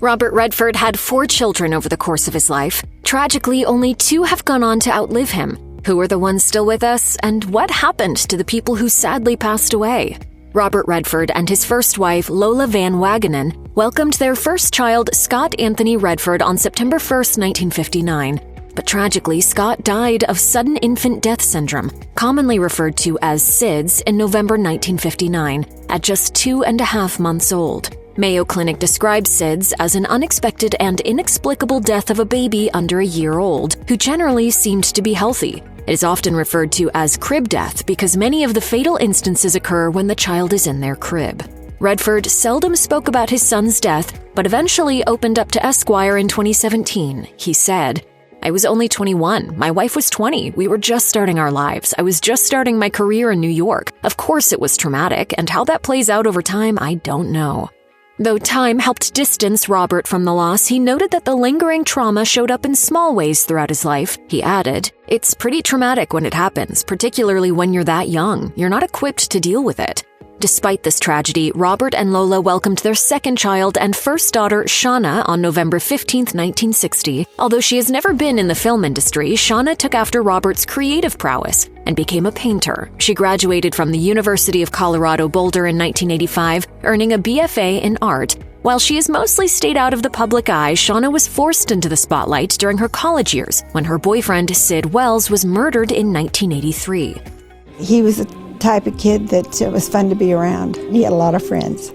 Robert Redford had 4 children over the course of his life. Tragically, only 2 have gone on to outlive him. Who are the ones still with us, and what happened to the people who sadly passed away? Robert Redford and his first wife, Lola Van Wagenen, welcomed their first child, Scott Anthony Redford, on September 1, 1959. But tragically, Scott died of sudden infant death syndrome, commonly referred to as SIDS, in November 1959, at just 2.5 months old. Mayo Clinic describes SIDS as an unexpected and inexplicable death of a baby under a year old, who generally seemed to be healthy. It is often referred to as crib death because many of the fatal instances occur when the child is in their crib. Redford seldom spoke about his son's death, but eventually opened up to Esquire in 2017. He said, "I was only 21. My wife was 20. We were just starting our lives. I was just starting my career in New York. Of course it was traumatic, and how that plays out over time, I don't know." Though time helped distance Robert from the loss, he noted that the lingering trauma showed up in small ways throughout his life. He added, "It's pretty traumatic when it happens, particularly when you're that young. You're not equipped to deal with it." Despite this tragedy, Robert and Lola welcomed their second child and first daughter, Shauna, on November 15, 1960. Although she has never been in the film industry, Shauna took after Robert's creative prowess and became a painter. She graduated from the University of Colorado Boulder in 1985, earning a BFA in art. While she has mostly stayed out of the public eye, Shauna was forced into the spotlight during her college years when her boyfriend, Sid Wells, was murdered in 1983. He was a type of kid that was fun to be around. He had a lot of friends.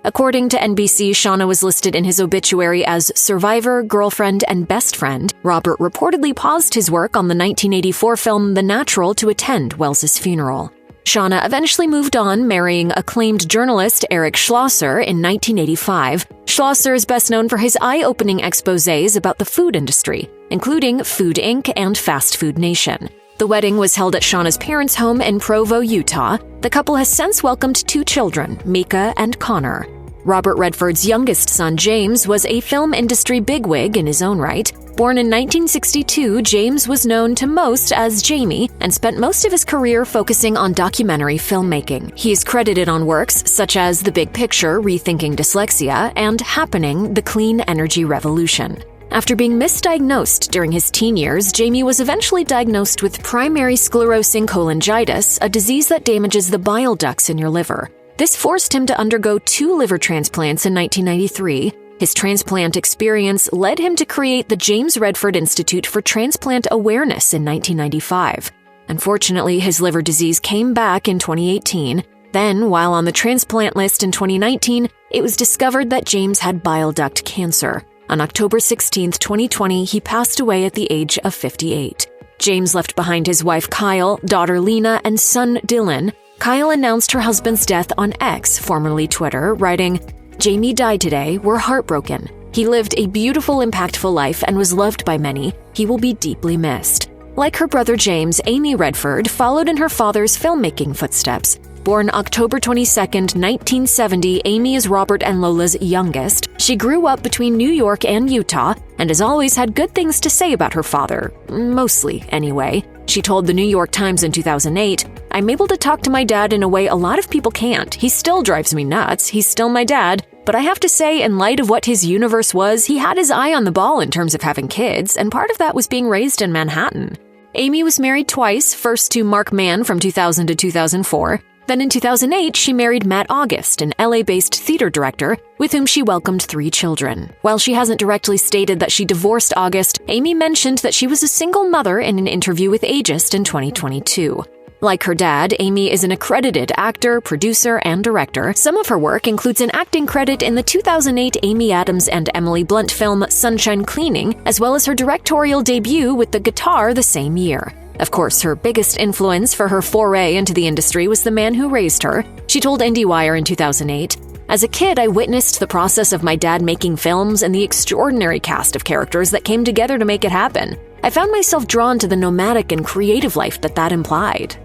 According to NBC, Shauna was listed in his obituary as survivor, girlfriend, and best friend. Robert reportedly paused his work on the 1984 film The Natural to attend Wells's funeral. Shauna eventually moved on, marrying acclaimed journalist Eric Schlosser in 1985. Schlosser is best known for his eye-opening exposés about the food industry, including Food Inc. and Fast Food Nation. The wedding was held at Shauna's parents' home in Provo, Utah. The couple has since welcomed 2 children, Mika and Connor. Robert Redford's youngest son, James, was a film industry bigwig in his own right. Born in 1962, James was known to most as Jamie and spent most of his career focusing on documentary filmmaking. He is credited on works such as The Big Picture, Rethinking Dyslexia, and Happening, The Clean Energy Revolution. After being misdiagnosed during his teen years, Jamie was eventually diagnosed with primary sclerosing cholangitis, a disease that damages the bile ducts in your liver. This forced him to undergo 2 liver transplants in 1993. His transplant experience led him to create the James Redford Institute for Transplant Awareness in 1995. Unfortunately, his liver disease came back in 2018. Then, while on the transplant list in 2019, it was discovered that James had bile duct cancer. On October 16, 2020, he passed away at the age of 58. James left behind his wife Kyle, daughter Lena, and son Dylan. Kyle announced her husband's death on X, formerly Twitter, writing, "Jamie died today. We're heartbroken. He lived a beautiful, impactful life and was loved by many. He will be deeply missed." Like her brother James, Amy Redford followed in her father's filmmaking footsteps. Born October 22, 1970, Amy is Robert and Lola's youngest. She grew up between New York and Utah and has always had good things to say about her father. Mostly, anyway. She told the New York Times in 2008, "I'm able to talk to my dad in a way a lot of people can't. He still drives me nuts. He's still my dad. But I have to say, in light of what his universe was, he had his eye on the ball in terms of having kids, and part of that was being raised in Manhattan." Amy was married twice, first to Mark Mann from 2000 to 2004. Then in 2008, she married Matt August, an LA-based theater director, with whom she welcomed 3 children. While she hasn't directly stated that she divorced August, Amy mentioned that she was a single mother in an interview with Ageist in 2022. Like her dad, Amy is an accredited actor, producer, and director. Some of her work includes an acting credit in the 2008 Amy Adams and Emily Blunt film Sunshine Cleaning, as well as her directorial debut with The Guitar the same year. Of course, her biggest influence for her foray into the industry was the man who raised her. She told IndieWire in 2008, "As a kid, I witnessed the process of my dad making films and the extraordinary cast of characters that came together to make it happen. I found myself drawn to the nomadic and creative life that implied.